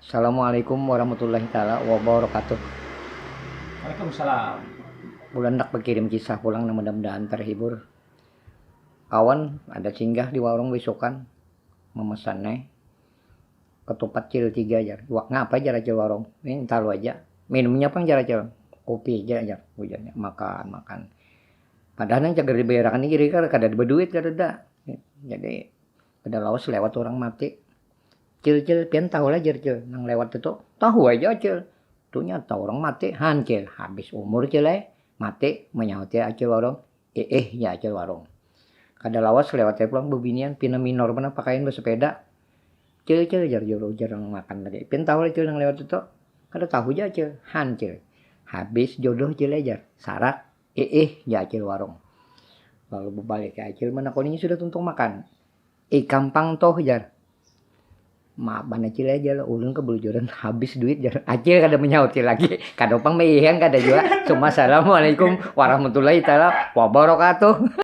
Assalamualaikum warahmatullahi taala wabarakatuh. Waalaikumsalam. Bulan dak berkirim kisah pulang na mudah-mudahan terhibur. Kawan ada singgah di warung besokan memesan ketupat cil 3 jar. Wah ngapa jar acil warung? Ini tahu aja. Minumnya apa jar acil? Kopi aja jar. Hujannya makan. Padahal yang cager dibayarkan ini kira kada berduit kada ada. Jadi kada lawas lewat orang mati. Cil pian tahu lah jar cil nang lewat itu. Tahu aja cil. Ternyata orang mati hancil habis umur cil mati menyauti acil warung. Ya acil warung. Kada lawas lewat pulang bebinian pina minor mana pakaian bersepeda. Cil jarang makan lagi. Pian tahu lah cil nang lewat itu. Kada tahu aja cil hancil. Habis jodoh cil jar. Sarak ya acil warung. Lalu berbalik ke acil mana koninya sudah tuntung makan. Gampang toh jar. Maaf mana cil aja lah ulun kebelujuran habis duit jar. Acil kada menyauti lagi. Kada pang meihan kada juga. Cuma assalamualaikum warahmatullahi taala wabarakatuh.